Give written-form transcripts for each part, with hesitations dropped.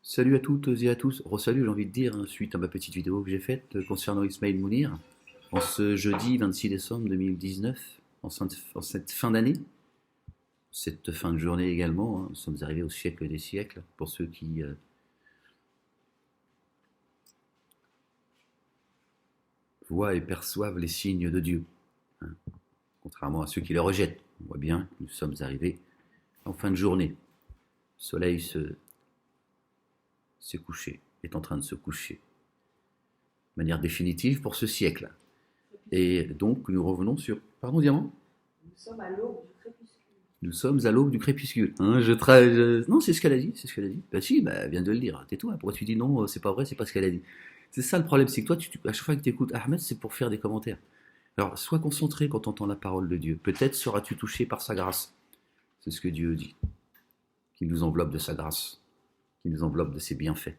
Salut à toutes et à tous. Re-salut, j'ai envie de dire, hein, suite à ma petite vidéo que j'ai faite concernant Ismaël Mounir, en ce jeudi 26 décembre 2019, en cette fin d'année, cette fin de journée également, hein, nous sommes arrivés au siècle des siècles, pour ceux qui voient et perçoivent les signes de Dieu, hein, contrairement à ceux qui les rejettent. On voit bien que nous sommes arrivés en fin de journée. Le soleil s'est couché, est en train de se coucher, de manière définitive pour ce siècle. Et donc, nous revenons sur... Pardon, Diamant. Nous sommes à l'aube du crépuscule. Nous sommes à l'aube du crépuscule. Hein, Non, c'est ce qu'elle a dit, c'est ce qu'elle a dit. Bah si, bah, elle vient de le dire. Tais-toi, pourquoi tu dis non, c'est pas vrai, c'est pas ce qu'elle a dit. C'est ça le problème, c'est que toi, à chaque fois que tu écoutes Ahmed, c'est pour faire des commentaires. Alors, sois concentré quand tu entends la parole de Dieu. Peut-être seras-tu touché par sa grâce. C'est ce que Dieu dit. Qu'il nous enveloppe de sa grâce, qu'il nous enveloppe de ses bienfaits,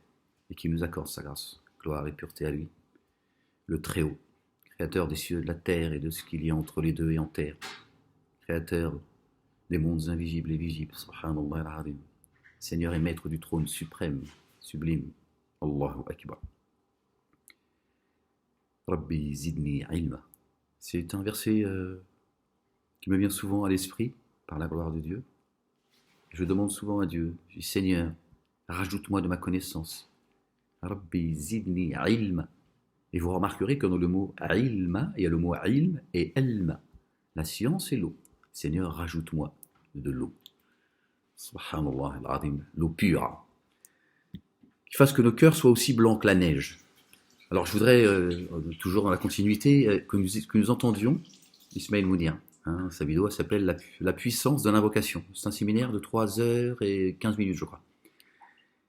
et qu'il nous accorde sa grâce. Gloire et pureté à lui, le Très-Haut, créateur des cieux, de la terre et de ce qu'il y a entre les deux et en terre, créateur des mondes invisibles et visibles, subhanallah al-azim, Seigneur et maître du trône suprême, sublime, Allahu Akbar. Rabbi zidni ilma. C'est un verset qui me vient souvent à l'esprit par la gloire de Dieu. Je demande souvent à Dieu, je dis Seigneur, rajoute-moi de ma connaissance. Rabbi zidni ilma. Et vous remarquerez que dans le mot ilma, il y a le mot ilm et elma, la science et l'eau. Seigneur, rajoute-moi de l'eau. Subhanallah al-azim, l'eau pure. Qui fasse que nos cœurs soient aussi blancs que la neige. Alors je voudrais, toujours dans la continuité, que nous entendions Ismaël Mounir. Hein, sa vidéo s'appelle La puissance de l'invocation. C'est un séminaire de 3 heures et 15 minutes, je crois.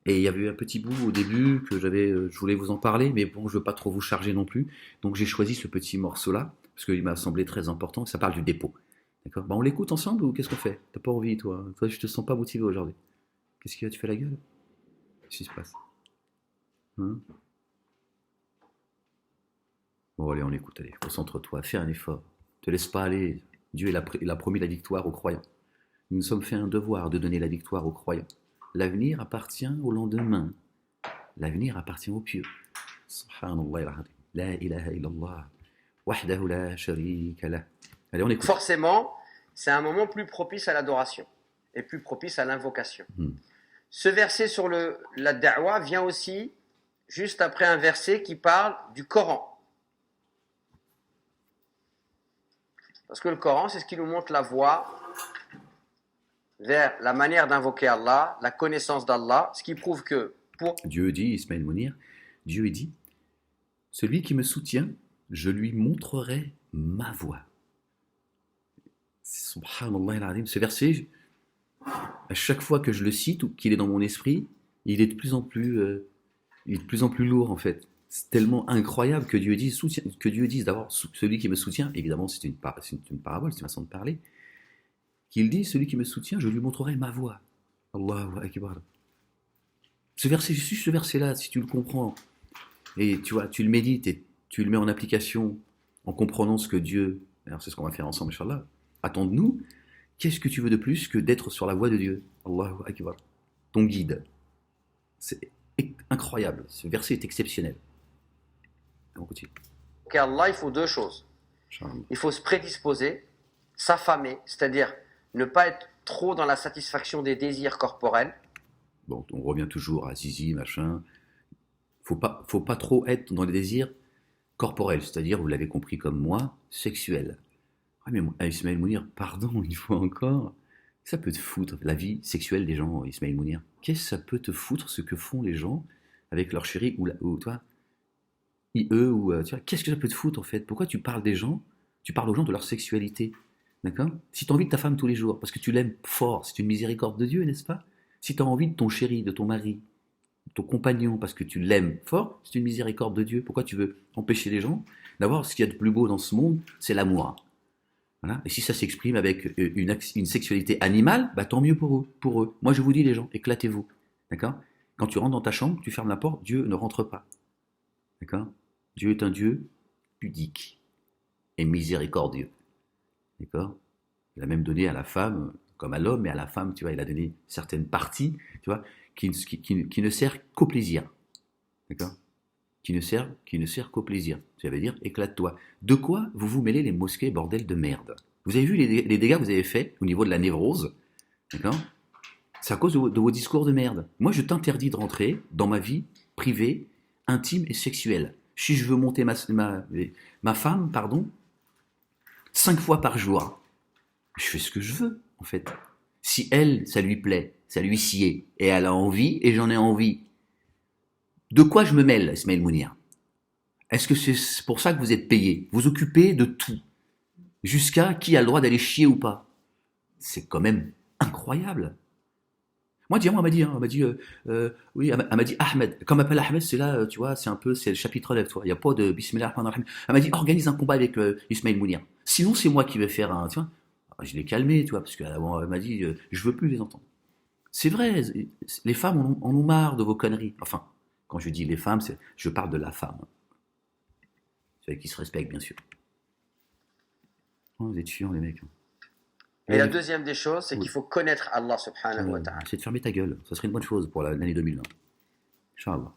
Et il y avait eu un petit bout au début que je voulais vous en parler, mais bon, je ne veux pas trop vous charger non plus. Donc j'ai choisi ce petit morceau-là, parce qu'il m'a semblé très important, ça parle du dépôt. D'accord. On l'écoute ensemble ou qu'est-ce qu'on fait? T'as pas envie, toi? Toi, je te sens pas motivé aujourd'hui. Qu'est-ce qu'il y a? Tu fais la gueule? Qu'est-ce qui se passe? Hein? Bon, allez, on l'écoute, allez, concentre-toi, fais un effort. Ne te laisse pas aller. Dieu, il a promis la victoire aux croyants. Nous nous sommes fait un devoir de donner la victoire aux croyants. L'avenir appartient au lendemain. L'avenir appartient aux pieux. Subhanallah al-azim. La ilaha illallah. Wahdahu la sharika lah. Allez, on écoute. Forcément, c'est un moment plus propice à l'adoration et plus propice à l'invocation. Ce verset sur la da'wa vient aussi juste après un verset qui parle du Coran. Parce que le Coran, c'est ce qui nous montre la voie vers la manière d'invoquer Allah, la connaissance d'Allah, ce qui prouve que pour... Dieu dit, Ismaël Mounir, Dieu dit, celui qui me soutient, je lui montrerai ma voie. Subhanallah al-azim. Ce verset, à chaque fois que je le cite ou qu'il est dans mon esprit, il est de plus en plus lourd en fait. C'est tellement incroyable que Dieu dise d'abord celui qui me soutient. Évidemment, c'est une parabole, c'est une façon de parler. Qu'il dit celui qui me soutient, je lui montrerai ma voie. Allahu Akbar. Ce verset-là, si tu le comprends et tu le médites et tu le mets en application en comprenant ce que Dieu, alors c'est ce qu'on va faire ensemble, Inch'Allah, attend de nous. Qu'est-ce que tu veux de plus que d'être sur la voie de Dieu? Allahu Akbar. Ton guide. C'est incroyable. Ce verset est exceptionnel. On continue. Pour Allah, il faut 2 choses. Il faut se prédisposer, s'affamer, c'est-à-dire ne pas être trop dans la satisfaction des désirs corporels. Bon, on revient toujours à zizi, machin. Faut pas trop être dans les désirs corporels, c'est-à-dire, vous l'avez compris comme moi, sexuels. Ah mais Ismaël Mounir, pardon, une fois encore, ça peut te foutre la vie sexuelle des gens, Ismaël Mounir. Qu'est-ce que ça peut te foutre ce que font les gens avec leur chérie ou toi, IE ou tu vois, qu'est-ce que ça peut te foutre en fait? Pourquoi tu parles des gens? Tu parles aux gens de leur sexualité, d'accord? Si tu as envie de ta femme tous les jours parce que tu l'aimes fort, c'est une miséricorde de Dieu, n'est-ce pas? Si tu as envie de ton chéri, de ton mari, de ton compagnon parce que tu l'aimes fort, c'est une miséricorde de Dieu. Pourquoi tu veux empêcher les gens d'avoir ce qu'il y a de plus beau dans ce monde? C'est l'amour. Voilà. Et si ça s'exprime avec une sexualité animale, bah tant mieux pour eux. Moi je vous dis les gens, éclatez-vous. D'accord? Quand tu rentres dans ta chambre, tu fermes la porte, Dieu ne rentre pas. D'accord? Dieu est un Dieu pudique et miséricordieux. D'accord? Il a même donné à la femme, comme à l'homme, mais à la femme, tu vois, il a donné certaines parties, tu vois, qui ne sert qu'au plaisir. D'accord? Qui ne sert qu'au plaisir. Ça veut dire éclate-toi. De quoi vous vous mêlez les mosquées, bordel de merde? Vous avez vu les dégâts que vous avez faits au niveau de la névrose? D'accord? C'est à cause de vos discours de merde. Moi, je t'interdis de rentrer dans ma vie privée, intime et sexuelle. Si je veux monter ma femme, 5 fois par jour, je fais ce que je veux, en fait. Si elle, ça lui plaît, ça lui sied, et elle a envie, et j'en ai envie, de quoi je me mêle, Ismaël Mounir? Est-ce que c'est pour ça que vous êtes payé? Vous occupez de tout, jusqu'à qui a le droit d'aller chier ou pas. C'est quand même incroyable. Moi, elle m'a dit, oui, elle m'a dit Ahmed. Quand elle m'appelle Ahmed, c'est là, tu vois, c'est le chapitre là, toi. Il n'y a pas de Bismillah ar-Rahman ar-Rahim. Elle m'a dit, organise un combat avec Ismaël Mounir. Sinon, c'est moi qui vais faire un, tu vois. Je l'ai calmé, tu vois, parce qu'elle m'a dit, je veux plus les entendre. C'est vrai, les femmes en ont marre de vos conneries. Enfin, quand je dis les femmes, je parle de la femme. Celle qui se respecte, bien sûr. Oh, vous êtes chiants, les mecs. Et la deuxième des choses, c'est qu'il faut connaître Allah subhanahu wa ta'ala. C'est de fermer ta gueule. Ça serait une bonne chose pour l'année 2020. Inch'Allah.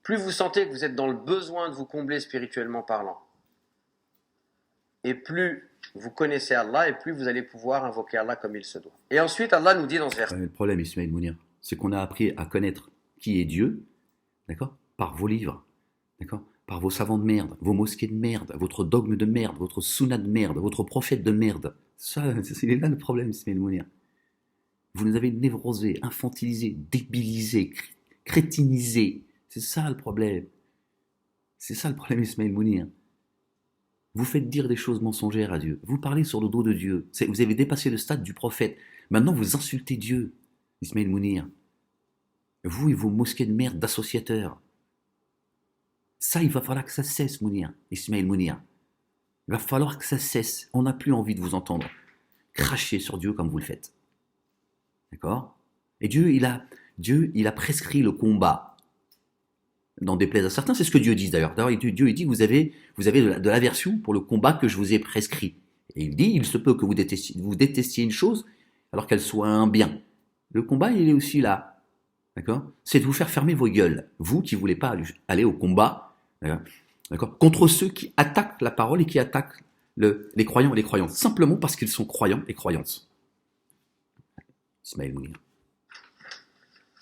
Plus vous sentez que vous êtes dans le besoin de vous combler spirituellement parlant, et plus vous connaissez Allah, et plus vous allez pouvoir invoquer Allah comme il se doit. Et ensuite, Allah nous dit dans ce verset... Le problème, Ismaël Mounir, c'est qu'on a appris à connaître qui est Dieu, d'accord, par vos livres, d'accord, par vos savants de merde, vos mosquées de merde, votre dogme de merde, votre sunna de merde, votre prophète de merde. Ça, c'est là le problème, Ismaël Mounir. Vous nous avez névrosés, infantilisés, débilisés, crétinisés. C'est ça le problème. C'est ça le problème, Ismaël Mounir. Vous faites dire des choses mensongères à Dieu. Vous parlez sur le dos de Dieu. Vous avez dépassé le stade du prophète. Maintenant, vous insultez Dieu, Ismaël Mounir. Vous et vos mosquées de merde d'associateurs. Ça, il va falloir que ça cesse, Mounir, Ismaël Mounir. Il va falloir que ça cesse. On n'a plus envie de vous entendre cracher sur Dieu comme vous le faites. D'accord? Et Dieu, il a prescrit le combat. N'en déplaise à certains, c'est ce que Dieu dit d'ailleurs. D'ailleurs, Dieu il dit que vous avez de l'aversion pour le combat que je vous ai prescrit. Et il dit, il se peut que vous détestiez une chose alors qu'elle soit un bien. Le combat, il est aussi là. D'accord? C'est de vous faire fermer vos gueules. Vous qui ne voulez pas aller au combat, d'accord, contre ceux qui attaquent la parole et qui attaquent les croyants et les croyantes, simplement parce qu'ils sont croyants et croyantes. Ismaël Mounir.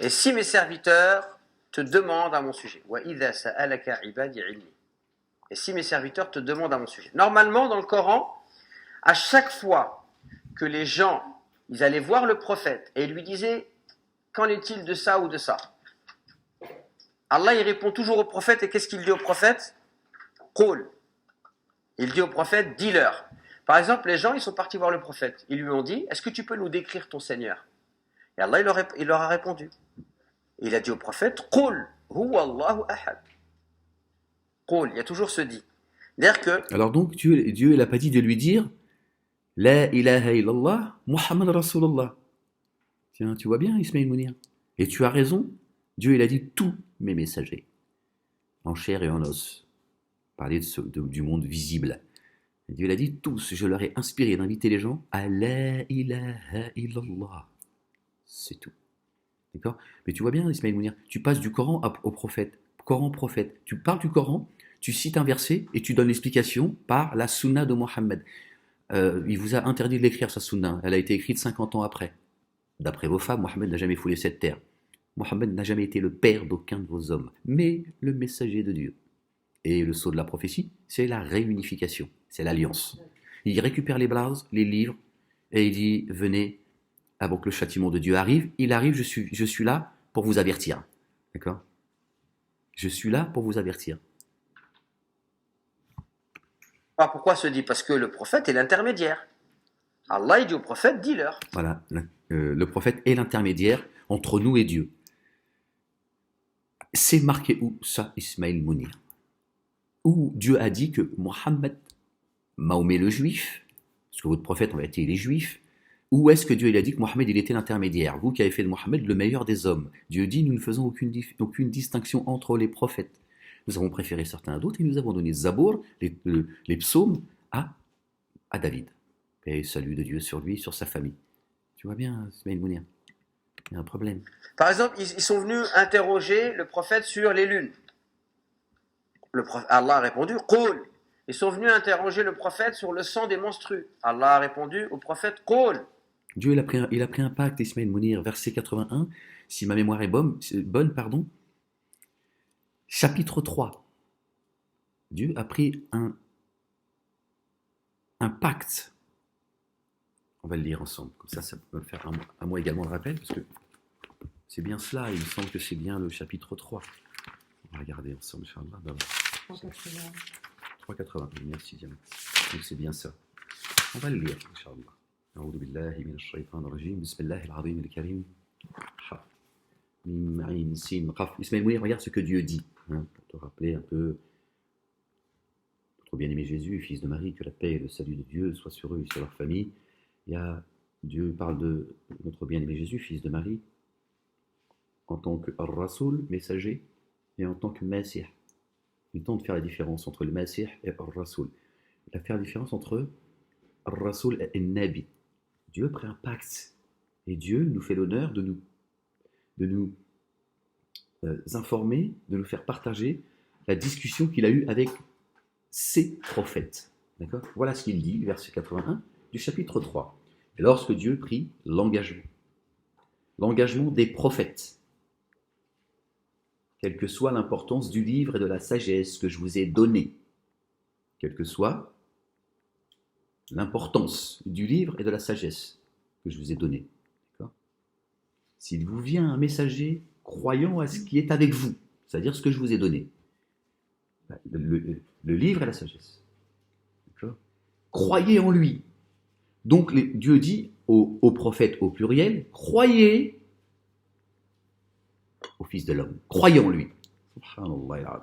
Et si mes serviteurs te demandent à mon sujet, et si mes serviteurs te demandent à mon sujet. Normalement, dans le Coran, à chaque fois que les gens, ils allaient voir le prophète et lui disaient, qu'en est-il de ça ou de ça? Allah, il répond toujours au prophète, et qu'est-ce qu'il dit au prophète? Qul. Il dit au prophète, dis-leur. Par exemple, les gens, ils sont partis voir le prophète. Ils lui ont dit, est-ce que tu peux nous décrire ton Seigneur? Et Allah, il leur a répondu. Il a dit au prophète, Qul, huwa Allahu ahad. Qul, il y a toujours ce dit. C'est-à-dire que... Alors donc, Dieu, il n'a pas dit de lui dire, La ilaha illallah, Muhammad Rasulullah. Tiens, tu vois bien, Ismaël Mounir. Et tu as raison, Dieu, il a dit tous mes messagers, en chair et en os. Parler du monde visible. Et Dieu l'a dit tous, je leur ai inspiré d'inviter les gens à la ilaha illallah. C'est tout. D'accord? Mais tu vois bien, Ismaël Mounir, tu passes du Coran au prophète. Coran-prophète. Tu parles du Coran, tu cites un verset et tu donnes l'explication par la sunna de Mohammed. Il vous a interdit de l'écrire, sa sunna. Elle a été écrite 50 ans après. D'après vos femmes, Mohammed n'a jamais foulé cette terre. Mohammed n'a jamais été le père d'aucun de vos hommes, mais le messager de Dieu. Et le sceau de la prophétie, c'est la réunification, c'est l'alliance. Il récupère les blases, les livres, et il dit, venez, avant que le châtiment de Dieu arrive. Il arrive, je suis là pour vous avertir. D'accord? Je suis là pour vous avertir. Alors pourquoi se dit? Parce que le prophète est l'intermédiaire. Allah, il dit au prophète, dis-leur. Voilà, le prophète est l'intermédiaire entre nous et Dieu. C'est marqué où ça, Ismaël Mounir? Où Dieu a dit que Mohammed, Mahomet le juif, parce que votre prophète en réalité il est juif, où est-ce que Dieu il a dit que Mohammed il était l'intermédiaire? Vous qui avez fait de Mohammed le meilleur des hommes. Dieu dit, nous ne faisons aucune distinction entre les prophètes. Nous avons préféré certains à d'autres et nous avons donné Zabour, les psaumes, à David. Et salut de Dieu sur lui, sur sa famille. Tu vois bien, Ismaël Mounir? Il y a un problème. Par exemple, ils sont venus interroger le prophète sur les lunes. Allah a répondu, Qul. Ils sont venus interroger le prophète sur le sang des menstrues. Allah a répondu au prophète, Qul. Dieu il a pris un pacte, Ismaël Mounir, verset 81, si ma mémoire est bonne, chapitre 3. Dieu a pris un pacte. On va le lire ensemble, comme ça peut me faire à moi également le rappel, parce que c'est bien cela, il me semble que c'est bien le chapitre 3. On va regarder ensemble, Inch'Allah. 380, merci Diane. Donc c'est bien ça. On va le lire, Inch'Allah. أعوذ بالله من الشيطان الرجيم بسم الله العظيم الكريم ميم عين سين قاف. Ismaël Mounir, regarde ce que Dieu dit, hein, pour te rappeler un peu notre bien-aimé Jésus, fils de Marie, que la paix et le salut de Dieu soient sur eux et sur leur famille. Dieu parle de notre bien-aimé Jésus, fils de Marie, en tant que Ar-Rasoul, messager, et en tant que Masih. Il tente de faire la différence entre le Masih et Ar-Rasoul. Il va faire la différence entre Ar-Rasoul et Nabi. Dieu a pris un pacte, et Dieu nous fait l'honneur de nous informer, de nous faire partager la discussion qu'il a eue avec ses prophètes. D'accord ? Voilà ce qu'il dit, verset 81 du chapitre 3. Et lorsque Dieu prit l'engagement des prophètes, quelle que soit l'importance du livre et de la sagesse que je vous ai donné, quelle que soit l'importance du livre et de la sagesse que je vous ai donné. D'accord ? S'il vous vient un messager croyant à ce qui est avec vous, c'est-à-dire ce que je vous ai donné, le livre et la sagesse. D'accord ? Croyez en lui. Donc Dieu dit aux prophètes au pluriel, croyez au Fils de l'homme. Croyez en lui. Subhanallah.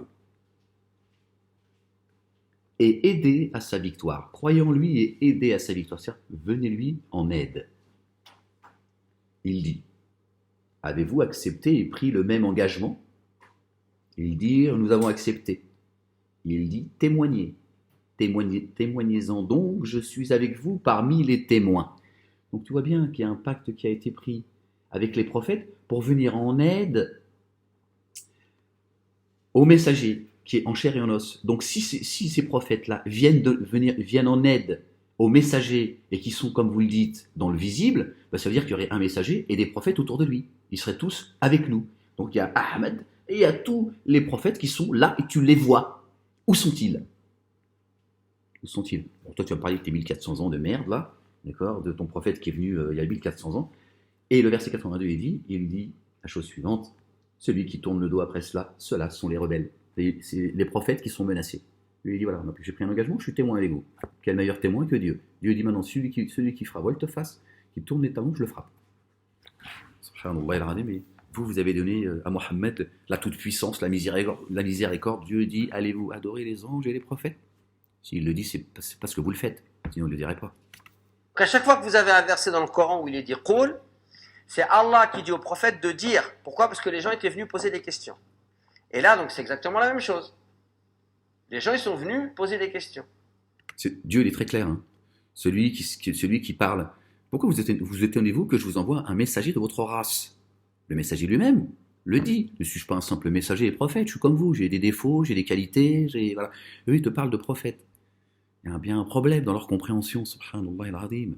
Et aidez à sa victoire. Croyez en lui et aidez à sa victoire. C'est-à-dire, venez-lui en aide. Il dit, avez-vous accepté et pris le même engagement ? Ils dirent, nous avons accepté. Il dit, témoignez. Témoignez-en donc, je suis avec vous parmi les témoins. Donc tu vois bien qu'il y a un pacte qui a été pris avec les prophètes pour venir en aide aux messagers qui est en chair et en os. Donc si ces prophètes-là viennent en aide aux messagers et qui sont, comme vous le dites, dans le visible, ça veut dire qu'il y aurait un messager et des prophètes autour de lui. Ils seraient tous avec nous. Donc il y a Ahmed et il y a tous les prophètes qui sont là et tu les vois. Où sont-ils ? Où sont-ils ? Bon, toi tu vas me parler de tes 1400 ans de merde là, d'accord, de ton prophète qui est venu il y a 1400 ans. Et le verset 82 il dit la chose suivante, celui qui tourne le dos après cela, ceux-là sont les rebelles. C'est les prophètes qui sont menacés. Lui il dit voilà, j'ai pris un engagement, je suis témoin avec vous. Quel meilleur témoin que Dieu ? Dieu dit maintenant, celui qui fera volte-face, qui tourne les talons, je le frappe. Subhanallah, mais vous avez donné à Mohammed la toute-puissance, la miséricorde. Dieu dit, allez-vous adorer les anges et les prophètes ? S'il le dit, c'est parce que vous le faites, sinon il ne le dirait pas. À chaque fois que vous avez un verset dans le Coran où il est dit Qul, c'est Allah qui dit au prophète de dire. Pourquoi ? Parce que les gens étaient venus poser des questions. Et là, donc, c'est exactement la même chose. Les gens, ils sont venus poser des questions. Dieu, il est très clair. Hein. Celui qui parle. Pourquoi vous étonnez-vous que je vous envoie un messager de votre race ? Le messager lui-même le dit. Ne suis-je pas un simple messager et prophète ? Je suis comme vous. J'ai des défauts, j'ai des qualités. Voilà. Eux, ils te parlent de prophète. Il y a bien un problème dans leur compréhension. Subhanallah al-Azim.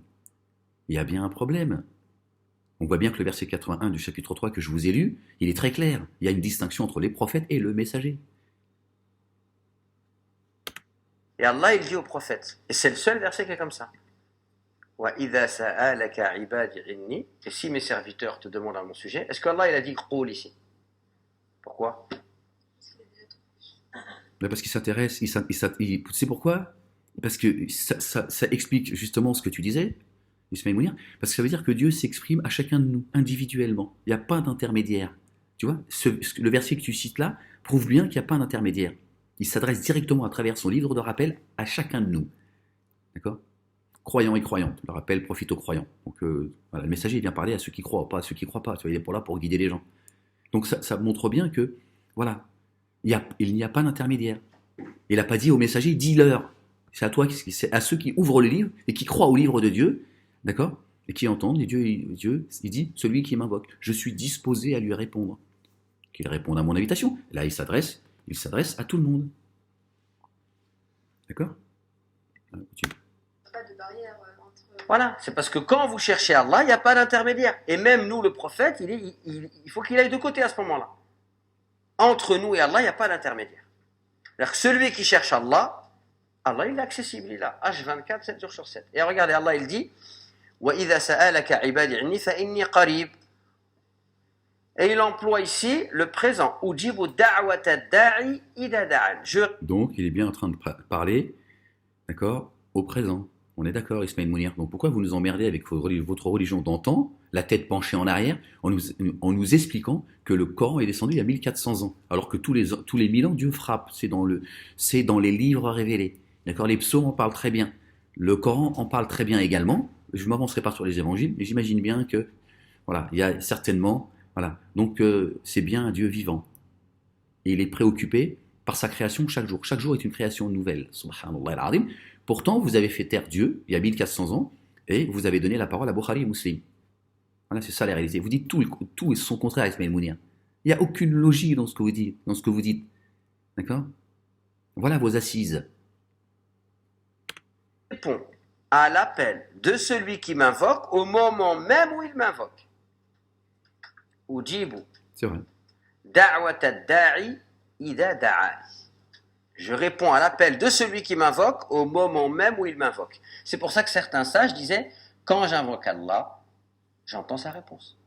Il y a bien un problème. On voit bien que le verset 81 du chapitre 3 que je vous ai lu, il est très clair. Il y a une distinction entre les prophètes et le messager. Et Allah, il dit au prophète, et c'est le seul verset qui est comme ça. وَإِذَا سَأَلَكَ عِبَادِ عِنِّي. Et si mes serviteurs te demandent à mon sujet, est-ce qu'Allah il a dit Qul ici ? Pourquoi ? Mais parce qu'il s'intéresse, c'est pourquoi ? Parce que ça explique justement ce que tu disais, Ismaël Mounir, parce que ça veut dire que Dieu s'exprime à chacun de nous, individuellement. Il n'y a pas d'intermédiaire. Tu vois, le verset que tu cites là prouve bien qu'il n'y a pas d'intermédiaire. Il s'adresse directement à travers son livre de rappel à chacun de nous. D'accord ? Croyants et croyantes. Le rappel profite aux croyants. Donc voilà, le messager vient parler à ceux qui croient, pas à ceux qui ne croient pas. Tu vois, il est pour là pour guider les gens. Donc ça montre bien que, voilà, il n'y a pas d'intermédiaire. Il n'a pas dit au messager, dis-leur. C'est à toi, c'est à ceux qui ouvrent le livre et qui croient au livre de Dieu, d'accord ? et qui entendent, et Dieu, il dit, celui qui m'invoque, je suis disposé à lui répondre. Qu'il réponde à mon invitation. Là, il s'adresse à tout le monde. D'accord? Pas de barrière entre. Voilà, c'est parce que quand vous cherchez Allah, il n'y a pas d'intermédiaire. Et même nous, le prophète, il faut qu'il aille de côté à ce moment-là. Entre nous et Allah, il n'y a pas d'intermédiaire. C'est-à-dire que celui qui cherche Allah, Allah, il est accessible, il est là, H24, 7 jours sur 7. Et regardez, Allah, il dit وَإِذَا سَأَلَكَ عِبَادِي عِنِّي فَإِنِّي قَرِيبٌ. Et il emploie ici le présent. أُجِيبُ دَعْوَةَ الدَّاعِ إِذَا دَعَانِ. Donc, il est bien en train de parler, d'accord, au présent. On est d'accord, Ismaël Mounir. Donc, pourquoi vous nous emmerdez avec votre religion d'antan, la tête penchée en arrière, en nous expliquant que le Coran est descendu il y a 1400 ans, alors que tous les 1000 ans, Dieu frappe. C'est dans les livres révélés. D'accord, les psaumes en parlent très bien. Le Coran en parle très bien également. Je ne m'avancerai pas sur les évangiles, mais j'imagine bien que, voilà, il y a certainement, voilà. Donc, c'est bien un Dieu vivant. Et il est préoccupé par sa création chaque jour. Chaque jour est une création nouvelle. Subhanallah al-Azim. Pourtant, vous avez fait taire Dieu il y a 1400 ans et vous avez donné la parole à Bukhari et Muslim. Voilà, c'est ça la réalité. Vous dites tout est son contraire, Ismaël Mounir. Il n'y a aucune logique dans ce que vous dites. D'accord? Voilà vos assises. Répond à l'appel de celui qui m'invoque au moment même où il m'invoque. Ujibu. C'est vrai. Da'wat ad-da'i idha da'ani. Je réponds à l'appel de celui qui m'invoque au moment même où il m'invoque. C'est pour ça que certains sages disaient, quand j'invoque Allah, j'entends sa réponse.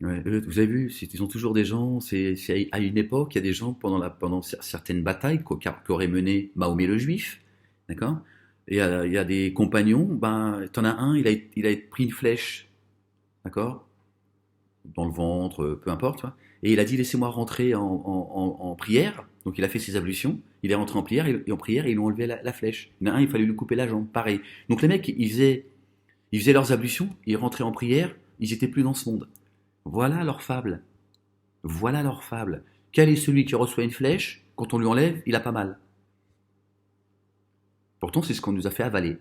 Ouais, vous avez vu, ils sont toujours des gens, c'est à une époque, il y a des gens pendant certaines batailles qu'aurait mené Mahomet le Juif, d'accord? Et il y a des compagnons, ben, t'en as un, il a pris une flèche, d'accord? Dans le ventre, peu importe, tu vois. Et il a dit laissez-moi rentrer en prière. Donc il a fait ses ablutions, il est rentré en prière, et ils lui ont enlevé la flèche. Il y en a un, il fallait lui couper la jambe, pareil. Donc les mecs, ils faisaient leurs ablutions, ils rentraient en prière, ils étaient plus dans ce monde. Voilà leur fable. Voilà leur fable. Quel est celui qui reçoit une flèche, quand on lui enlève, il a pas mal. Pourtant, c'est ce qu'on nous a fait avaler.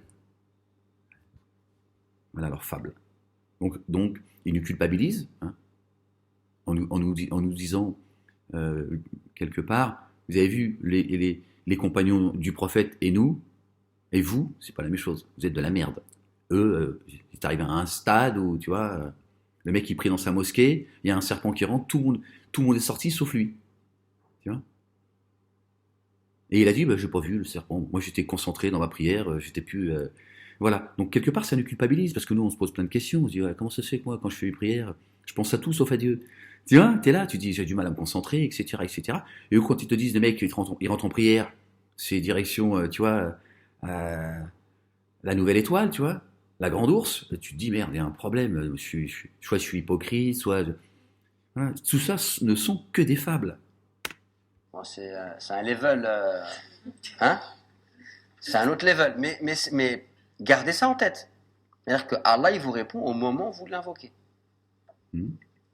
Voilà leur fable. Donc ils nous culpabilisent, hein, en nous disant, quelque part, vous avez vu les compagnons du prophète et nous, et vous, c'est pas la même chose, vous êtes de la merde. Eux, c'est arrivé à un stade où, tu vois, le mec il prie dans sa mosquée, il y a un serpent qui rentre, tout le monde est sorti sauf lui. Tu vois. Et il a dit, j'ai pas vu le serpent, moi j'étais concentré dans ma prière, j'étais plus... Voilà, donc quelque part ça nous culpabilise, parce que nous on se pose plein de questions, on se dit, ouais, comment ça se fait que moi quand je fais une prière, je pense à tout sauf à Dieu. Tu vois, t'es là, tu dis j'ai du mal à me concentrer, etc., etc. Et eux, quand ils te disent, les mecs, ils rentrent en prière, c'est direction, tu vois, la nouvelle étoile, tu vois, la grande ours, tu te dis merde, il y a un problème, soit je suis hypocrite, soit... Voilà. Tout ça ne sont que des fables. Bon, c'est un level, hein? C'est un autre level, mais gardez ça en tête. C'est-à-dire que Allah, il vous répond au moment où vous l'invoquez.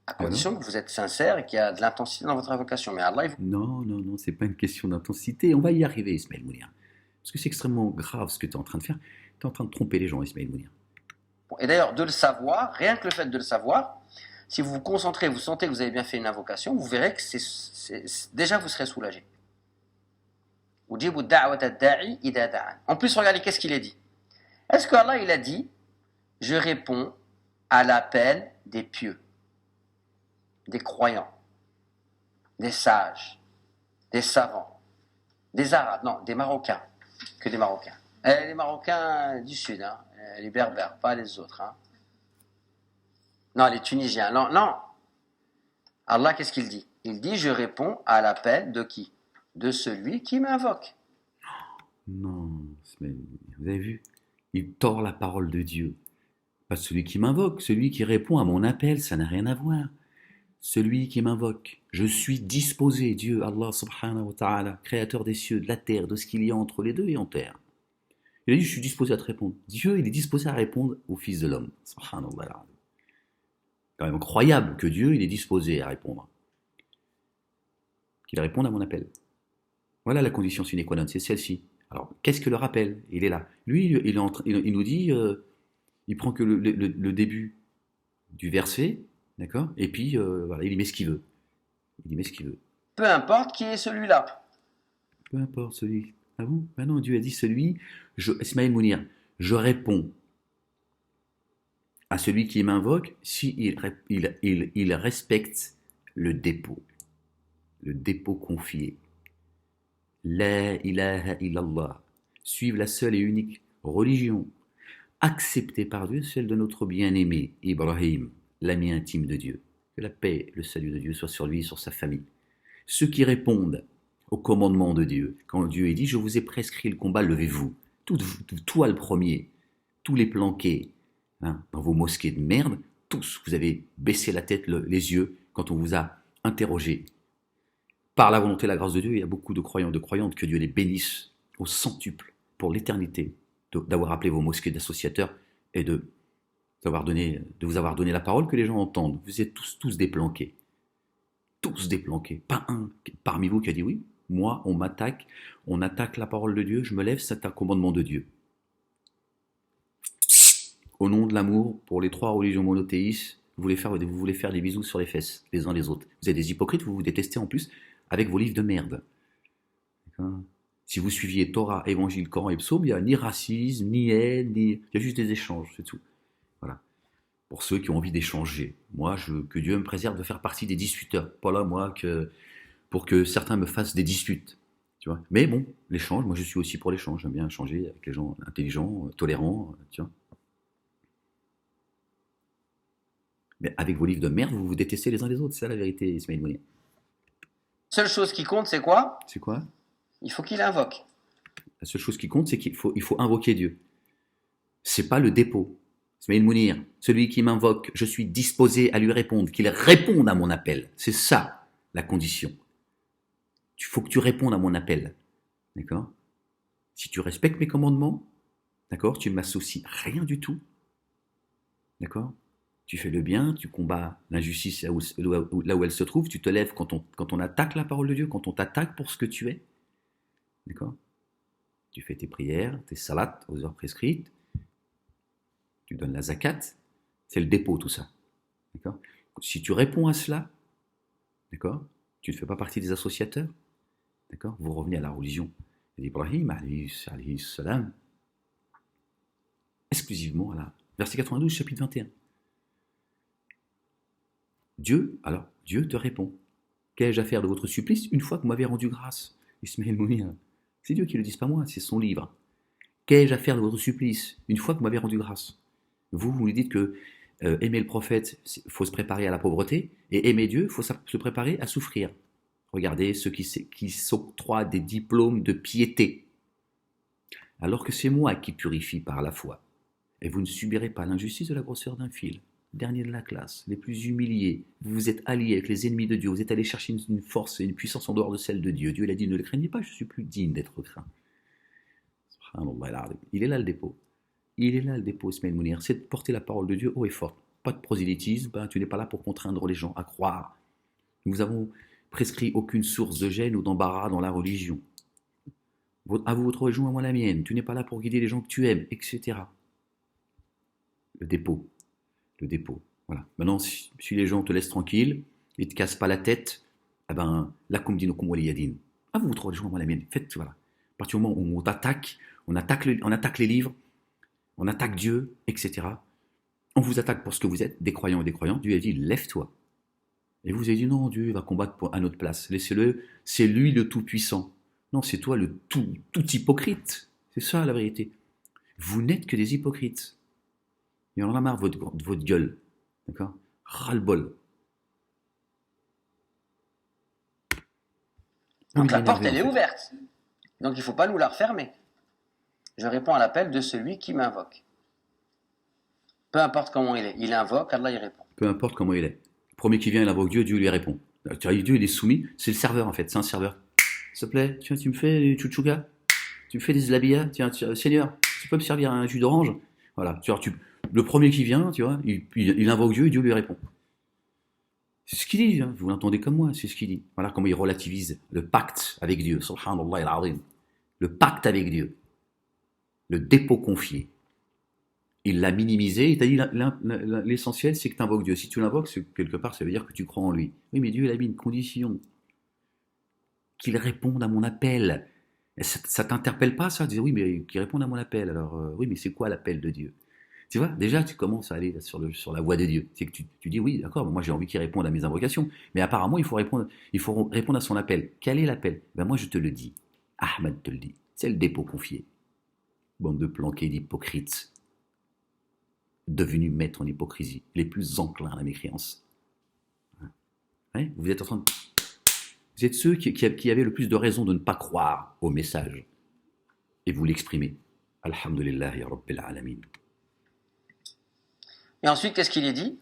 À condition que vous êtes sincère et qu'il y a de l'intensité dans votre invocation. Mais Allah, Non, c'est pas une question d'intensité. On va y arriver, Ismaël Mounir. Parce que c'est extrêmement grave ce que tu es en train de faire. Tu es en train de tromper les gens, Ismaël Mounir. Et d'ailleurs, de le savoir, rien que le fait de le savoir, si vous vous concentrez, vous sentez que vous avez bien fait une invocation, vous verrez que déjà vous serez soulagé. En plus, regardez, qu'est-ce qu'il est dit? Est-ce que Allah, il a dit, je réponds à l'appel des pieux, des croyants, des sages, des savants, des Arabes, non, des Marocains, que des Marocains. Les Marocains du Sud, hein, les Berbères, pas les autres. Hein. Non, les Tunisiens, non. Allah, qu'est-ce qu'il dit? Il dit, je réponds à l'appel de qui? De celui qui m'invoque. Non, vous avez vu? Il tord la parole de Dieu. Pas celui qui m'invoque, celui qui répond à mon appel, ça n'a rien à voir. Celui qui m'invoque, je suis disposé, Dieu, Allah subhanahu wa ta'ala, créateur des cieux, de la terre, de ce qu'il y a entre les deux et en terre. Il a dit, je suis disposé à te répondre. Dieu, il est disposé à répondre au Fils de l'homme. Subhanallah. C'est quand même incroyable que Dieu, il est disposé à répondre. Qu'il réponde à mon appel. Voilà la condition sine qua non, c'est celle-ci. Alors, qu'est-ce que le rappel? Il est là. Lui, il nous dit, il prend que le début du verset, d'accord? Et puis, voilà, il y met ce qu'il veut. Il y met ce qu'il veut. Peu importe qui est celui-là. Peu importe celui. Ah bon? Ben non, Dieu a dit celui, Ismaël Mounir, je réponds à celui qui m'invoque si il respecte le dépôt confié. La ilaha illallah. Suivre la seule et unique religion acceptée par Dieu, celle de notre bien-aimé Ibrahim, l'ami intime de Dieu. Que la paix et le salut de Dieu soient sur lui et sur sa famille. Ceux qui répondent au commandement de Dieu, quand Dieu est dit, je vous ai prescrit le combat, levez-vous. Toi le premier, tous les planqués, hein, dans vos mosquées de merde, tous, vous avez baissé la tête, les yeux, quand on vous a interrogé. Par la volonté et la grâce de Dieu, il y a beaucoup de croyants, de croyantes, que Dieu les bénisse au centuple pour l'éternité, d'avoir appelé vos mosquées d'associateurs et de vous avoir donné la parole que les gens entendent. Vous êtes tous déplanqués. Tous déplanqués. Pas un parmi vous qui a dit oui, moi on m'attaque, on attaque la parole de Dieu, je me lève, c'est un commandement de Dieu. Au nom de l'amour, pour les 3 religions monothéistes, vous voulez faire des bisous sur les fesses, les uns les autres. Vous êtes des hypocrites, vous vous détestez en plus avec vos livres de merde. Si vous suiviez Torah, Évangile, Coran et Psaume, il n'y a ni racisme, ni haine, il y a juste des échanges, c'est tout. Voilà. Pour ceux qui ont envie d'échanger. Moi, que Dieu me préserve de faire partie des disputeurs. Pas là, moi, pour que certains me fassent des disputes. Tu vois. Mais bon, l'échange, moi je suis aussi pour l'échange. J'aime bien échanger avec les gens intelligents, tolérants, tu vois. Mais avec vos livres de merde, vous vous détestez les uns les autres. C'est ça la vérité, Ismaël Mounir. Seule chose qui compte, c'est quoi? C'est quoi? Il faut qu'il invoque. La seule chose qui compte, c'est qu'il faut invoquer Dieu. C'est pas le dépôt. Ismaël Mounir, celui qui m'invoque, je suis disposé à lui répondre, qu'il réponde à mon appel. C'est ça, la condition. Il faut que tu répondes à mon appel. D'accord? Si tu respectes mes commandements, d'accord, tu ne m'associes rien du tout. D'accord? Tu fais le bien, tu combats l'injustice là où elle se trouve, tu te lèves quand on attaque la parole de Dieu, quand on t'attaque pour ce que tu es. D'accord? Tu fais tes prières, tes salats aux heures prescrites, tu donnes la zakat, c'est le dépôt tout ça. D'accord? Si tu réponds à cela, d'accord, tu ne fais pas partie des associateurs, d'accord, vous revenez à la religion d'Ibrahim, alayhi salam, exclusivement à la verset 92, chapitre 21. Dieu te répond. Qu'ai-je à faire de votre supplice une fois que vous m'avez rendu grâce? Ismaël Mounir, c'est Dieu qui le dit, pas moi, c'est son livre. Qu'ai-je à faire de votre supplice une fois que vous m'avez rendu grâce? Vous lui dites que aimer le prophète, il faut se préparer à la pauvreté, et aimer Dieu, il faut se préparer à souffrir. Regardez ceux qui s'octroient des diplômes de piété, alors que c'est moi qui purifie par la foi. Et vous ne subirez pas l'injustice de la grosseur d'un fil. Dernier de la classe, les plus humiliés, vous vous êtes alliés avec les ennemis de Dieu, vous êtes allés chercher une force et une puissance en dehors de celle de Dieu. Dieu l'a dit, ne le craignez pas, je suis plus digne d'être craint. Il est là le dépôt. Il est là le dépôt, Ismaël Mounir, c'est de porter la parole de Dieu haut et fort. Pas de prosélytisme, tu n'es pas là pour contraindre les gens à croire. Nous avons prescrit aucune source de gêne ou d'embarras dans la religion. À vous votre religion, à moi la mienne. Tu n'es pas là pour guider les gens que tu aimes, etc. Le dépôt. Voilà. Maintenant, si les gens te laissent tranquille, ils ne te cassent pas la tête, eh ben, lakum dinukum waliyadin. À vous votre religion, à moi la mienne. Faites, voilà. À partir du moment où on attaque les livres, on attaque Dieu, etc. On vous attaque pour ce que vous êtes, des croyants et des croyantes. Dieu a dit, lève-toi. Et vous avez dit, non, Dieu va combattre à notre place. Laissez-le, c'est lui le tout-puissant. Non, c'est toi le tout hypocrite. C'est ça la vérité. Vous n'êtes que des hypocrites. Il y en a marre de votre gueule. D'accord? Ras-le-bol. Donc la porte, elle est ouverte. Donc il ne faut pas nous la refermer. Je réponds à l'appel de celui qui m'invoque. Peu importe comment il est. Il invoque, Allah y répond. Peu importe comment il est. Le premier qui vient, il invoque Dieu, Dieu lui répond. Dieu, il est soumis. C'est le serveur, en fait. C'est un serveur. S'il te plaît, tu me fais des chouchoukas? Tu me fais des zlabia? Tiens, Seigneur, tu peux me servir un jus d'orange? Voilà. Le premier qui vient, tu vois, il invoque Dieu et Dieu lui répond. C'est ce qu'il dit, hein. Vous l'entendez comme moi, c'est ce qu'il dit. Voilà comment il relativise le pacte avec Dieu. Subhanallah al-azim. le pacte avec Dieu, le dépôt confié. Il l'a minimisé, il t'a dit l'essentiel c'est que tu invoques Dieu. Si tu l'invoques, quelque part ça veut dire que tu crois en lui. Oui, mais Dieu il a mis une condition, qu'il réponde à mon appel. Ça t'interpelle pas ça? Tu dis oui, mais qu'il réponde à mon appel. Alors oui, mais c'est quoi l'appel de Dieu? Tu vois, déjà tu commences à aller sur la voie de Dieu. C'est que tu dis oui, d'accord, moi j'ai envie qu'il réponde à mes invocations, mais apparemment il faut répondre à son appel. Quel est l'appel? Ben moi je te le dis, Ahmed te le dit, c'est le dépôt confié. Bande de planqués d'hypocrites, devenus maîtres en hypocrisie, les plus enclins à la mécréance. Hein? Vous êtes ceux qui avaient le plus de raisons de ne pas croire au message. Et vous l'exprimez. Alhamdulillahi Rabbil Alamin. Et ensuite, qu'est-ce qu'il est dit?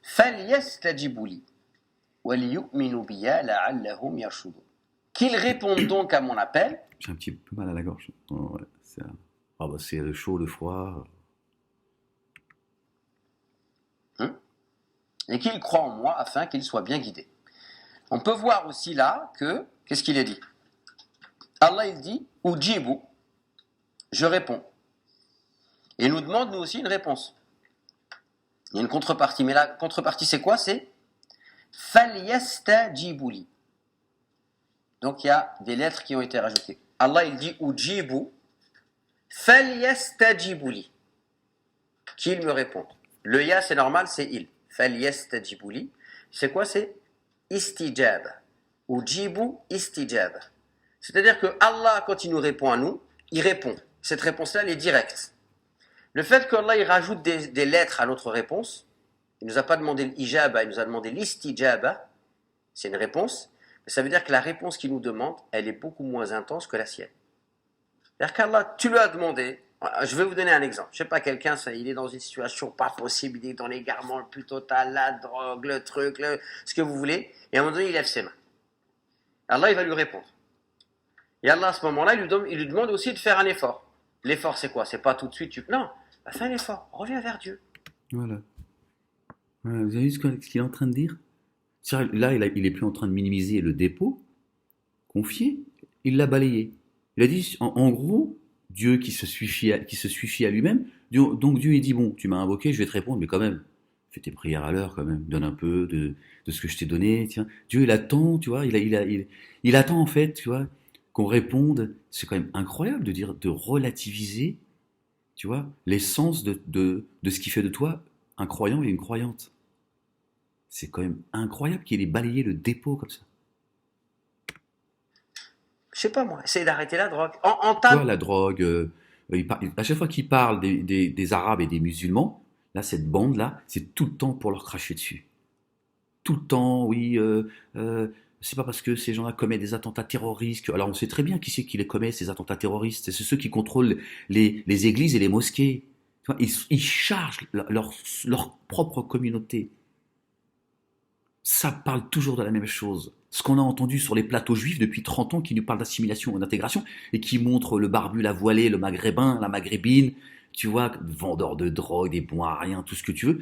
فَلْيَسْتَجِبُوا لِي وَلْيُؤْمِنُوا بِيَ لَعَلَّهُمْ يَرْشُدُونَ. Qu'ils répondent donc à mon appel. J'ai un petit peu mal à la gorge. Oh, ouais, c'est le chaud, le froid. Et qu'ils croient en moi afin qu'ils soient bien guidés. On peut voir aussi là que, qu'est-ce qu'il est dit? Allah il dit, Ujibu, je réponds. Et il nous demande nous aussi une réponse. Il y a une contrepartie, mais la contrepartie c'est quoi? C'est Falyastajibu li. Donc il y a des lettres qui ont été rajoutées. Allah il dit Ujibu, Falyastajibu li. Qu'il me réponde. Le ya c'est normal, c'est il. Falyastajibu li. C'est quoi? C'est istijab. Ujibu istijab. C'est-à-dire que Allah, quand il nous répond à nous, il répond. Cette réponse-là, elle est directe. Le fait qu'Allah il rajoute des lettres à notre réponse, il ne nous a pas demandé l'ijaba, il nous a demandé l'istijaba, c'est une réponse, mais ça veut dire que la réponse qu'il nous demande, elle est beaucoup moins intense que la sienne. C'est-à-dire qu'Allah, tu lui as demandé, je vais vous donner un exemple, je ne sais pas, quelqu'un, il est dans une situation pas possible, il est dans l'égarement le plus total, la drogue, le truc, ce que vous voulez, et à un moment donné, il lève ses mains. Allah, il va lui répondre. Et Allah, à ce moment-là, il lui demande aussi de faire un effort. L'effort, c'est quoi? C'est pas tout de suite, non, fais un effort, reviens vers Dieu. Voilà. Vous avez vu ce qu'il est en train de dire? Là, il est plus en train de minimiser le dépôt confié, il l'a balayé. Il a dit, en gros, Dieu qui se suffit à lui-même, donc Dieu il dit, bon, tu m'as invoqué, je vais te répondre, mais quand même, fais tes prières à l'heure quand même, donne un peu de ce que je t'ai donné, tiens. Dieu il attend, tu vois, il attend en fait, tu vois, qu'on réponde. C'est quand même incroyable de relativiser, tu vois, l'essence de ce qui fait de toi un croyant et une croyante. C'est quand même incroyable qu'il ait balayé le dépôt comme ça. Je sais pas moi, essaye d'arrêter la drogue. La drogue, à chaque fois qu'il parle des Arabes et des musulmans, là, cette bande-là, c'est tout le temps pour leur cracher dessus. Tout le temps, oui, c'est pas parce que ces gens-là commettent des attentats terroristes. Alors on sait très bien qui c'est qui les commet, ces attentats terroristes. C'est ceux qui contrôlent les églises et les mosquées. Ils chargent leur propre communauté. Ça parle toujours de la même chose. Ce qu'on a entendu sur les plateaux juifs depuis 30 ans qui nous parlent d'assimilation et d'intégration et qui montrent le barbu, la voilée, le maghrébin, la maghrébine, tu vois, vendeurs de drogue, des bons à rien, tout ce que tu veux.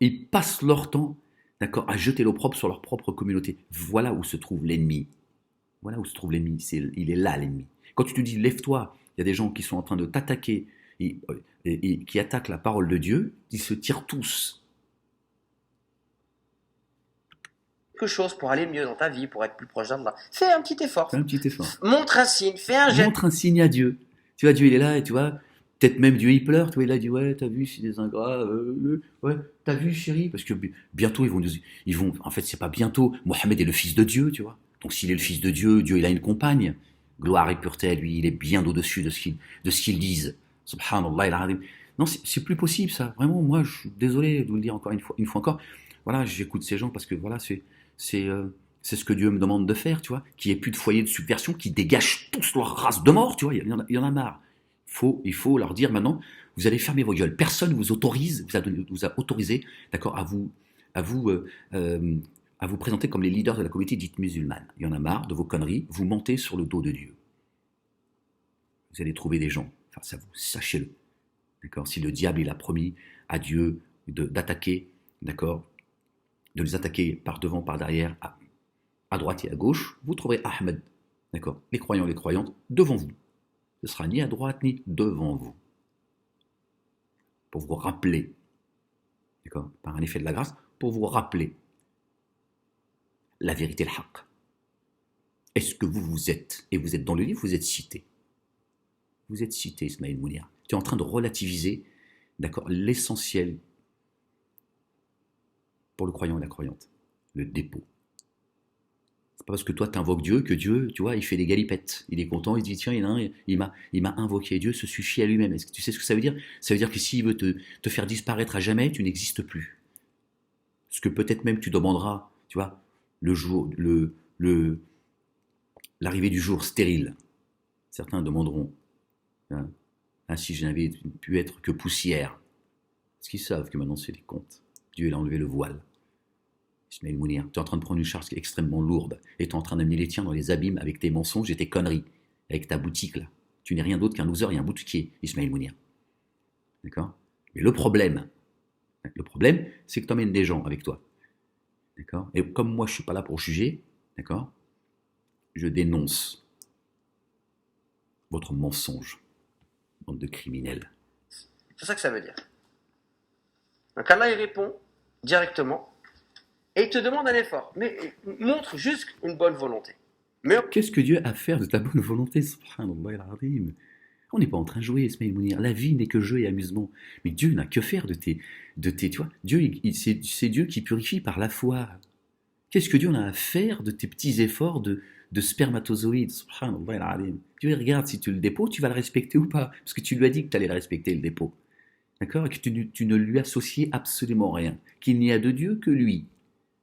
Ils passent leur temps, d'accord, à jeter l'opprobre sur leur propre communauté. Voilà où se trouve l'ennemi. Voilà où se trouve l'ennemi. Il est là, l'ennemi. Quand tu te dis, lève-toi, il y a des gens qui sont en train de t'attaquer et qui attaquent la parole de Dieu, ils se tirent tous. Quelque chose pour aller mieux dans ta vie, pour être plus proche d'Allah. Fais un petit effort. Fais un petit effort. Montre un signe, fais un geste. Montre un signe à Dieu. Tu vois, Dieu il est là et tu vois, peut-être même Dieu il pleure, tu vois, il a dit ouais, t'as vu, c'est des ingrats, ouais, t'as vu chérie, parce que bientôt ils vont, en fait c'est pas bientôt, Mohammed est le fils de Dieu, tu vois. Donc s'il est le fils de Dieu, Dieu il a une compagne, gloire et pureté, lui il est bien au-dessus de ce qu'ils disent. Subhanallah, il a non, c'est plus possible ça. Vraiment, moi je suis désolé de vous le dire encore une fois encore. Voilà, j'écoute ces gens parce que voilà, c'est ce que Dieu me demande de faire, tu vois, qu'il n'y ait plus de foyer de subversion, qui dégagent tous leur race de mort, tu vois, il y en a marre. Il faut leur dire maintenant, vous allez fermer vos gueules. Personne ne vous a autorisé, d'accord, à vous présenter comme les leaders de la communauté dite musulmane. Il y en a marre de vos conneries, vous mentez sur le dos de Dieu. Vous allez trouver des gens face à vous, sachez-le. D'accord, si le diable il a promis à Dieu d'attaquer, d'accord, de les attaquer par devant, par derrière, à droite et à gauche, vous trouverez Ahmed, d'accord, les croyants, les croyantes, devant vous. Ce sera ni à droite, ni devant vous. Pour vous rappeler, d'accord, par un effet de la grâce, pour vous rappeler la vérité, le haqq. Est-ce que vous êtes, et vous êtes dans le livre, vous êtes cité. Vous êtes cité, Ismaël Mounir. Tu es en train de relativiser, d'accord, l'essentiel pour le croyant et la croyante, le dépôt. C'est pas parce que toi tu invoques Dieu que Dieu, tu vois, il fait des galipettes. Il est content, il dit tiens, il m'a invoqué. Dieu se suffit à lui-même. Est-ce que tu sais ce que ça veut dire? Ça veut dire que s'il veut te faire disparaître à jamais, tu n'existes plus. Ce que peut-être même tu demanderas, tu vois, l'arrivée du jour stérile. Certains demanderont, hein, si je n'avais pu être que poussière. Parce qu'ils savent que maintenant c'est des comptes. Dieu il a enlevé le voile. Ismaël Mounir, tu es en train de prendre une charge extrêmement lourde et tu es en train d'amener les tiens dans les abîmes avec tes mensonges et tes conneries, avec ta boutique là. Tu n'es rien d'autre qu'un loser et un boutiquier, Ismaël Mounir. D'accord? Mais le problème, c'est que tu emmènes des gens avec toi. D'accord? Et comme moi je ne suis pas là pour juger, d'accord? Je dénonce votre mensonge, bande de criminels. C'est ça que ça veut dire. Donc Allah il répond directement et il te demande un effort, mais montre juste une bonne volonté. Mais qu'est-ce que Dieu a à faire de ta bonne volonté? Subhanallah al-Azim. On n'est pas en train de jouer, Ismaël Mounir. La vie n'est que jeu et amusement. Mais Dieu n'a que faire de tes tu vois, Dieu, c'est Dieu qui purifie par la foi. Qu'est-ce que Dieu en a à faire de tes petits efforts de spermatozoïdes? Subhanallah al-Azim. Dieu regarde si tu le dépôt, tu vas le respecter ou pas. Parce que tu lui as dit que tu allais le respecter, le dépôt. D'accord? Et que tu ne lui associes absolument rien. Qu'il n'y a de Dieu que lui.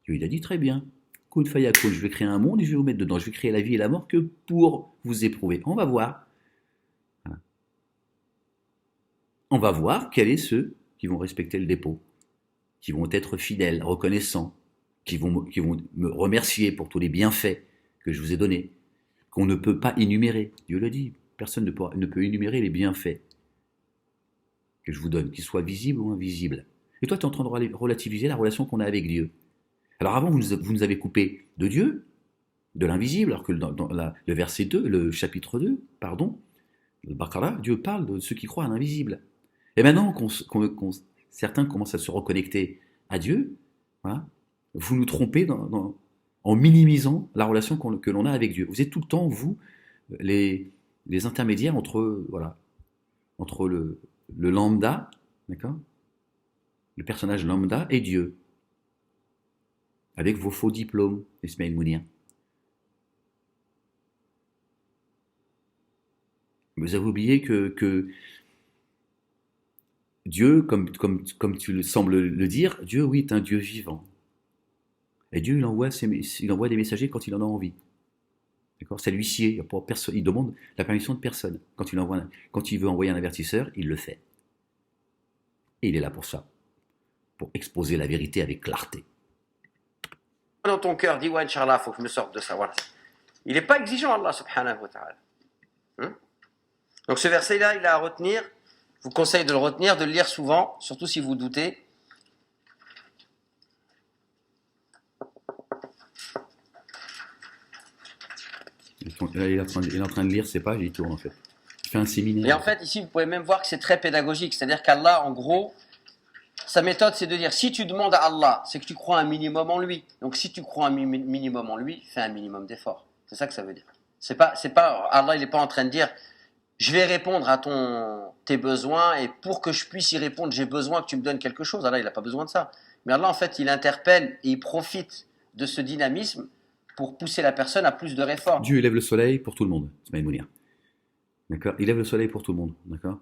Dieu, il a dit très bien. Kun fayakun, je vais créer un monde et je vais vous mettre dedans. Je vais créer la vie et la mort que pour vous éprouver. On va voir. Voilà. On va voir quels sont ceux qui vont respecter le dépôt, qui vont être fidèles, reconnaissants, qui vont me remercier pour tous les bienfaits que je vous ai donnés, qu'on ne peut pas énumérer. Dieu le dit. Personne ne peut énumérer les bienfaits que je vous donne, qu'ils soient visibles ou invisibles. Et toi, tu es en train de relativiser la relation qu'on a avec Dieu. Alors avant, vous nous avez coupé de Dieu, de l'invisible, alors que dans le verset 2, le chapitre 2, pardon, le Baqarah, Dieu parle de ceux qui croient à l'invisible. Et maintenant certains commencent à se reconnecter à Dieu, voilà, vous nous trompez en minimisant la relation que l'on a avec Dieu. Vous êtes tout le temps, vous, les intermédiaires entre le lambda, d'accord, le personnage lambda et Dieu. Avec vos faux diplômes, Ismaël Mounir. Vous avez oublié que Dieu, comme tu le sembles le dire, Dieu, oui, est un Dieu vivant. Et Dieu, il envoie des messagers quand il en a envie. D'accord? C'est l'huissier, il demande la permission de personne. Quand il veut envoyer un avertisseur, il le fait. Et il est là pour ça, pour exposer la vérité avec clarté. dans ton cœur, dis ouais, Inch'Allah, il faut que je me sorte de ça. Voilà. Il n'est pas exigeant, Allah subhanahu wa ta'ala. Donc ce verset-là, il a à retenir. Je vous conseille de le retenir, de le lire souvent, surtout si vous doutez. Là, il est en train de lire ses pages et il tourne en fait. Il fait un séminaire. Et en fait, ici, vous pouvez même voir que c'est très pédagogique. C'est-à-dire qu'Allah, en gros, sa méthode, c'est de dire, si tu demandes à Allah, c'est que tu crois un minimum en lui. Donc si tu crois un minimum en lui, fais un minimum d'efforts. C'est ça que ça veut dire. C'est pas, Allah, il n'est pas en train de dire, je vais répondre à tes besoins et pour que je puisse y répondre, j'ai besoin que tu me donnes quelque chose. Allah, il n'a pas besoin de ça. Mais Allah, en fait, il interpelle et il profite de ce dynamisme pour pousser la personne à plus de réformes. Dieu lève le soleil pour tout le monde, Ismaël Mounir. D'accord? Il lève le soleil pour tout le monde. D'accord?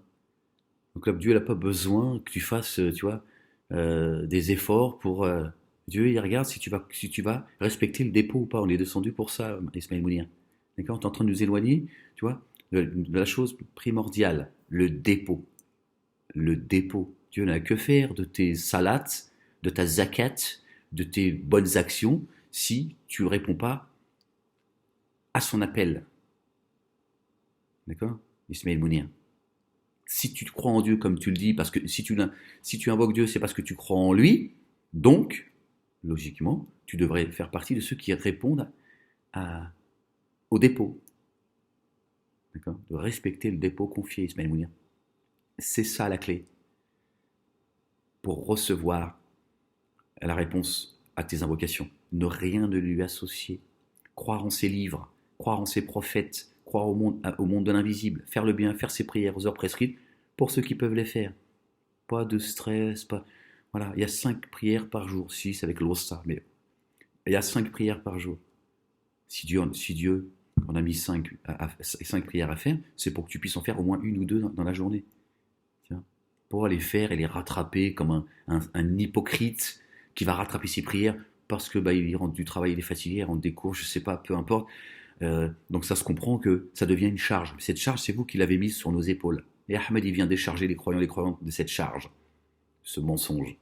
Donc là, Dieu n'a pas besoin que tu fasses, tu vois, des efforts pour... Dieu, il regarde si tu vas respecter le dépôt ou pas. On est descendu pour ça, Ismaël Mounir. D'accord? Tu es en train de nous éloigner, tu vois, de la chose primordiale, le dépôt. Le dépôt. Dieu n'a que faire de tes salats, de ta zakat, de tes bonnes actions, si tu ne réponds pas à son appel. D'accord? Ismaël Mounir. Si tu crois en Dieu comme tu le dis, parce que si tu invoques Dieu, c'est parce que tu crois en lui, donc, logiquement, tu devrais faire partie de ceux qui répondent au dépôt. d'accord, de respecter le dépôt confié, Ismaël Mounir. C'est ça la clé pour recevoir la réponse à tes invocations. Ne rien de lui associer. Croire en ses livres, croire en ses prophètes, croire au monde de l'invisible, faire le bien, faire ses prières aux heures prescrites pour ceux qui peuvent les faire. Pas de stress, pas... Voilà, il y a 5 prières par jour, 6 avec l'ossa, mais il y a 5 prières par jour. Si Dieu en a mis 5 prières à faire, c'est pour que tu puisses en faire au moins 1 ou 2 dans la journée. Tiens, pour les faire et les rattraper comme un hypocrite qui va rattraper ses prières parce que il rentre du travail, il est fatigué, il rentre des cours, je sais pas, peu importe. Donc ça se comprend que ça devient une charge. Cette charge, c'est vous qui l'avez mise sur nos épaules. Et Ahmed, il vient décharger les croyantes de cette charge, ce mensonge.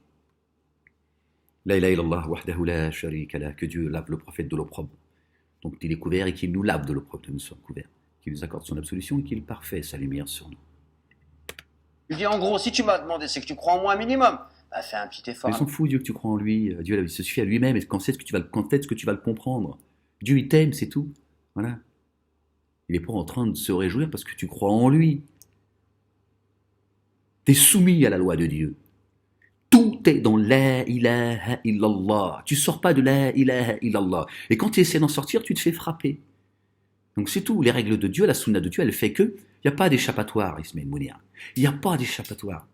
La ilaha illallah wahdahu la sharika lah, que Dieu lave le prophète de l'opprobre. Donc il est couvert et qu'il nous lave de l'opprobre, que nous sommes couverts. Qu'il nous accorde son absolution et qu'il parfait sa lumière sur nous. Je dis en gros, si tu m'as demandé, c'est que tu crois en moi un minimum. Bah, fais un petit effort. Mais il s'en fout, Dieu, que tu crois en lui. Dieu, il se suffit à lui-même. Et quand est-ce que tu vas le comprendre? Dieu, il t'aime, c'est tout. Voilà. Il n'est pas en train de se réjouir parce que tu crois en lui. Tu es soumis à la loi de Dieu. Tout est dans la ilaha illallah. Tu sors pas de la ilaha illallah. Et quand tu essaies d'en sortir, tu te fais frapper. Donc c'est tout. Les règles de Dieu, la sunna de Dieu, elle fait que il n'y a pas d'échappatoire, Ismaël Mounir. Il n'y a pas d'échappatoire.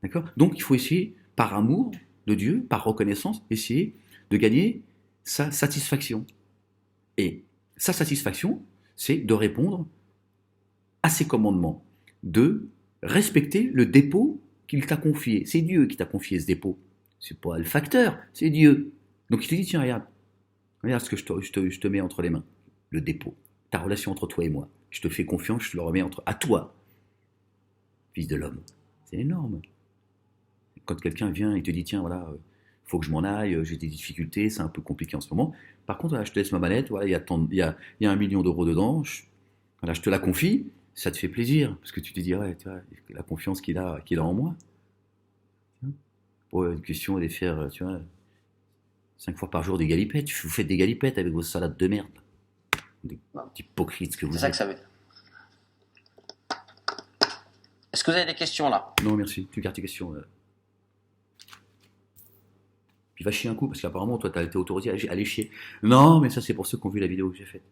D'accord? Donc il faut essayer, par amour de Dieu, par reconnaissance, essayer de gagner sa satisfaction. Et sa satisfaction, c'est de répondre à ses commandements, de respecter le dépôt qu'il t'a confié. C'est Dieu qui t'a confié ce dépôt. C'est pas le facteur, c'est Dieu. Donc il te dit, tiens, regarde ce que je te mets entre les mains, le dépôt, ta relation entre toi et moi. Je te fais confiance, je te le remets à toi, fils de l'homme. C'est énorme. Quand quelqu'un vient et te dit, tiens, voilà, faut que je m'en aille, j'ai des difficultés, c'est un peu compliqué en ce moment. Par contre, voilà, je te laisse ma mallette, voilà, il y a 1 million d'euros dedans, je te la confie, ça te fait plaisir, parce que tu te dis, ouais, tu vois, la confiance qu'il a en moi. Pour une question de faire, tu vois, 5 fois par jour des galipettes. Vous faites des galipettes avec vos salades de merde. Des hypocrites que vous êtes. C'est ça que ça veut dire. Est-ce que vous avez des questions là? Non, merci. Tu gardes tes questions. Puis va chier un coup, parce qu'apparemment, toi, t'as été autorisé à aller chier. Non, mais ça, c'est pour ceux qui ont vu la vidéo que j'ai faite.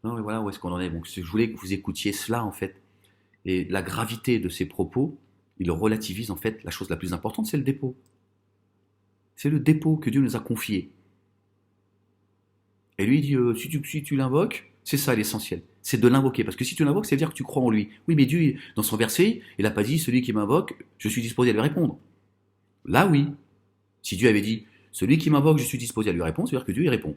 Non, mais voilà, où est-ce qu'on en est? Donc, je voulais que vous écoutiez cela, en fait. Et la gravité de ces propos, il relativise, en fait, la chose la plus importante, c'est le dépôt. C'est le dépôt que Dieu nous a confié. Et lui, il dit, si tu l'invoques, c'est ça l'essentiel. C'est de l'invoquer. Parce que si tu l'invoques, c'est dire que tu crois en lui. Oui, mais Dieu, dans son verset, il n'a pas dit, celui qui m'invoque, je suis disposé à lui répondre. Là, oui. Si Dieu avait dit, celui qui m'invoque, je suis disposé à lui répondre, c'est-à-dire que Dieu y répond.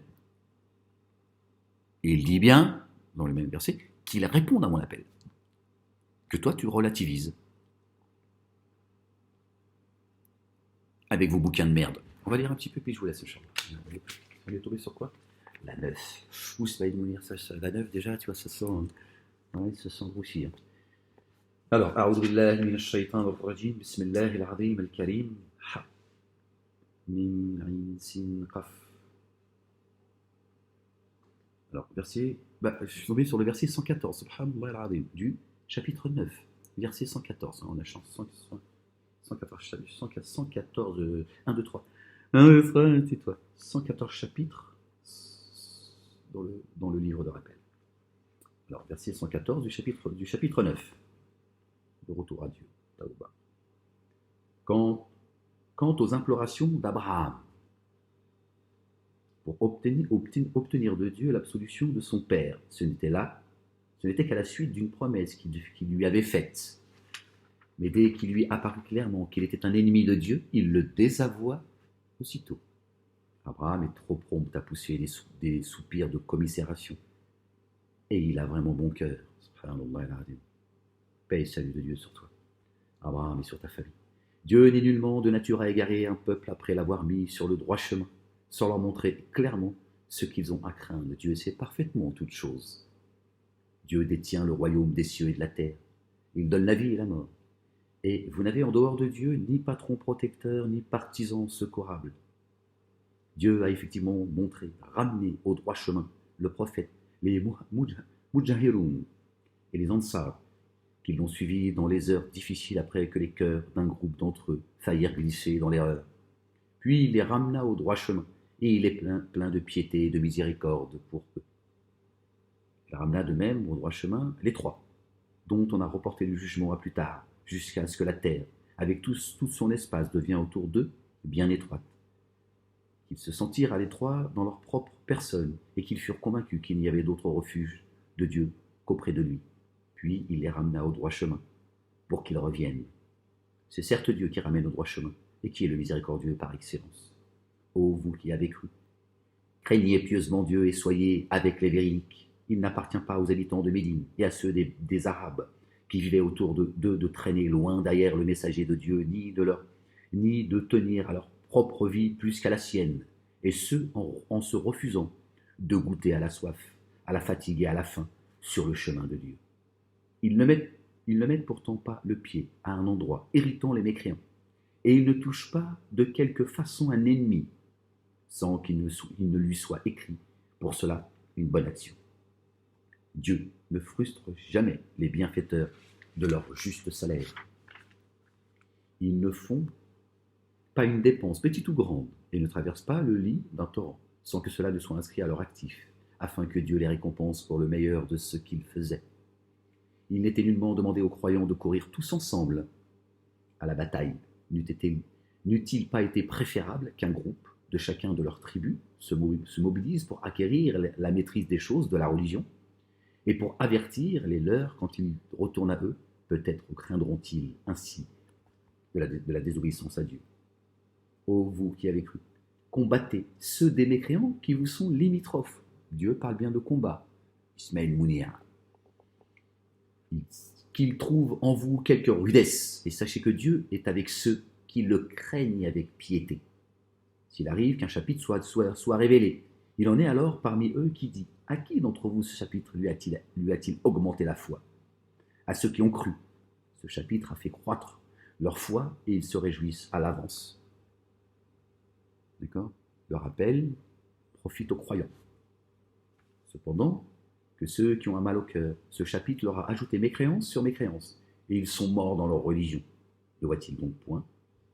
Et il dit bien, dans le même verset, qu'il réponde à mon appel. Que toi, tu relativises. Avec vos bouquins de merde. On va lire un petit peu, puis je vous laisse le champ. On est tombé sur quoi? La 9. Où ça va nous lire ça? La 9, déjà, tu vois, ça sent... Ouais, ça sent grossir. Alors, A'udhu billahi minash shaitanir rajim, bismillahil azim al-karim, ha. Mim, ayn, sin, qaf. Alors, verset... je suis tombé sur le verset 114, subhanallah al-azim, du chapitre 9, verset 114. On a chance, 114, 1, 2, 3. 1, 2, 3, tais-toi. 114 chapitres dans le livre de rappel. Alors, verset 114 du chapitre 9. De retour à Dieu. Taouba. Quant aux implorations d'Abraham pour obtenir de Dieu l'absolution de son père, ce n'était qu'à la suite d'une promesse qu'il lui avait faite. Mais dès qu'il lui apparut clairement qu'il était un ennemi de Dieu, il le désavoua aussitôt. Abraham est trop prompt à pousser des soupirs de commisération. Et il a vraiment bon cœur. Subhanallah al-azim. Paix et salut de Dieu sur toi, Abraham, et sur ta famille. Dieu n'est nullement de nature à égarer un peuple après l'avoir mis sur le droit chemin, sans leur montrer clairement ce qu'ils ont à craindre. Dieu sait parfaitement toutes choses. Dieu détient le royaume des cieux et de la terre. Il donne la vie et la mort. Et vous n'avez en dehors de Dieu ni patron protecteur, ni partisan secourable. Dieu a effectivement montré, ramené au droit chemin le prophète, les Mujahirun, et les Ansar, qui l'ont suivi dans les heures difficiles après que les cœurs d'un groupe d'entre eux faillirent glisser dans l'erreur. Puis il les ramena au droit chemin, et il est plein de piété et de miséricorde pour eux. Il ramena de même au droit chemin les trois, dont on a reporté le jugement à plus tard, jusqu'à ce que la terre, avec tout son espace, devienne autour d'eux bien étroite. Qu'ils se sentirent à l'étroit dans leur propre personne, et qu'ils furent convaincus qu'il n'y avait d'autre refuge de Dieu qu'auprès de lui. Puis il les ramena au droit chemin, pour qu'ils reviennent. C'est certes Dieu qui ramène au droit chemin, et qui est le miséricordieux par excellence. Ô vous qui avez cru, craignez pieusement Dieu et soyez avec les véridiques. Il n'appartient pas aux habitants de Médine et à ceux des Arabes qui vivaient autour d'eux de traîner loin derrière le messager de Dieu, ni de tenir à leur propre vie plus qu'à la sienne, et ce en se refusant de goûter à la soif, à la fatigue et à la faim sur le chemin de Dieu. Ils ne mettent pourtant pas le pied à un endroit irritant les mécréants, et ils ne touchent pas de quelque façon un ennemi, sans qu'il ne lui soit écrit pour cela une bonne action. Dieu ne frustre jamais les bienfaiteurs de leur juste salaire. Ils ne font pas une dépense petite ou grande, et ne traversent pas le lit d'un torrent, sans que cela ne soit inscrit à leur actif, afin que Dieu les récompense pour le meilleur de ce qu'ils faisaient. Il n'était nullement demandé aux croyants de courir tous ensemble à la bataille. N'eût-il pas été préférable qu'un groupe de chacun de leurs tribus se mobilise pour acquérir la maîtrise des choses de la religion, et pour avertir les leurs quand ils retournent à eux, peut-être craindront-ils ainsi de la désobéissance à Dieu. Ô vous qui avez cru, combattez ceux des mécréants qui vous sont limitrophes. Dieu parle bien de combat. Ismaël Mounia. Qu'il trouve en vous quelque rudesse, et sachez que Dieu est avec ceux qui le craignent avec piété. S'il arrive qu'un chapitre soit révélé, il en est alors parmi eux qui dit: à qui d'entre vous ce chapitre lui a-t-il augmenté la foi? À ceux qui ont cru. Ce chapitre a fait croître leur foi et ils se réjouissent à l'avance. D'accord? Le rappel profite aux croyants. Cependant, que ceux qui ont un mal au cœur, ce chapitre leur a ajouté mécréance sur mécréance, et ils sont morts dans leur religion. Ne voit-il donc point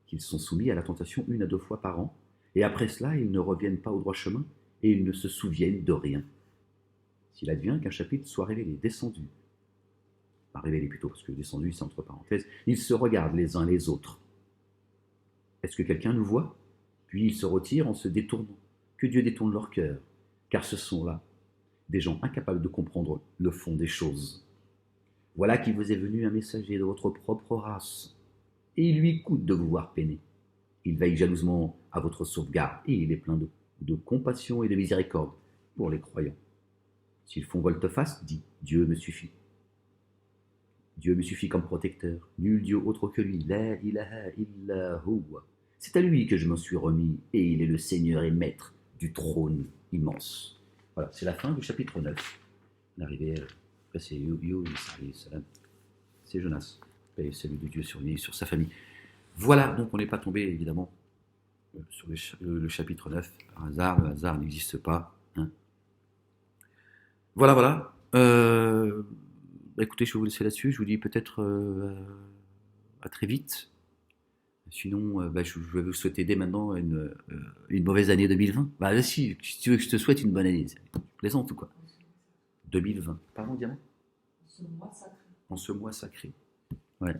qu'ils sont soumis à la tentation 1 à 2 fois par an, et après cela, ils ne reviennent pas au droit chemin, et ils ne se souviennent de rien. S'il advient qu'un chapitre soit révélé, descendu, pas révélé plutôt, parce que descendu, c'est entre parenthèses, ils se regardent les uns les autres. Est-ce que quelqu'un nous voit? Puis ils se retirent en se détournant. Que Dieu détourne leur cœur, car ce sont là des gens incapables de comprendre le fond des choses. Voilà qui vous est venu un messager de votre propre race, et il lui coûte de vous voir peiner. Il veille jalousement à votre sauvegarde, et il est plein de compassion et de miséricorde pour les croyants. S'ils font volte-face, dis: Dieu me suffit. Dieu me suffit comme protecteur, nul Dieu autre que lui, la ilaha illa huwa. C'est à lui que je m'en suis remis, et il est le Seigneur et Maître du trône immense. Voilà, c'est la fin du chapitre 9. On est arrivé, après c'est c'est Jonas. Paix et salut de Dieu sur lui et sur sa famille. Voilà, donc on n'est pas tombé évidemment sur le chapitre 9 par hasard. Le hasard n'existe pas. Hein. Voilà. Écoutez, je vais vous laisser là-dessus. Je vous dis peut-être à très vite. Sinon, je vais vous souhaiter dès maintenant une mauvaise année 2020. Si tu veux que je te souhaite une bonne année, tu plaisantes ou quoi? 2020. Pardon, Diamant? En ce mois sacré. Ouais.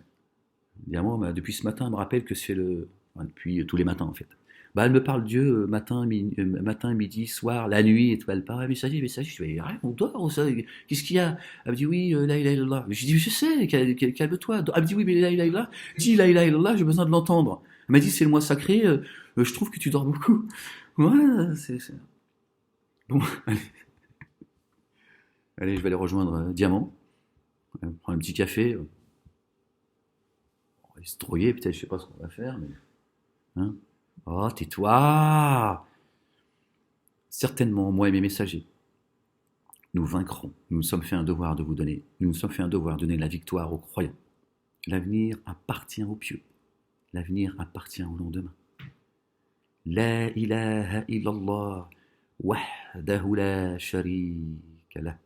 Diamant, depuis ce matin, elle me rappelle que c'est depuis tous les matins en fait. Elle me parle Dieu matin, midi, soir, la nuit, et tout. Elle parle, mais ça, je fais, arrête, on dort ou ça? Qu'est-ce qu'il y a? Elle me dit, oui, la ilaha illallah. Je dis, je sais, calme-toi. Elle me dit, oui, mais la ilaha illallah, dis la ilaha illallah, j'ai besoin de l'entendre. Elle m'a dit, c'est le mois sacré, je trouve que tu dors beaucoup. Ouais, c'est... Bon, allez, je vais aller rejoindre Diamant. On prend un petit café. On va se droguer, peut-être, je sais pas ce qu'on va faire, mais... Hein? Oh, tais-toi! Certainement, moi et mes messagers, nous vaincrons. Nous nous sommes fait un devoir de vous donner. Nous nous sommes fait un devoir de donner la victoire aux croyants. L'avenir appartient aux pieux. L'avenir appartient au lendemain. La ilaha illallah, wahdahu la sharika lah.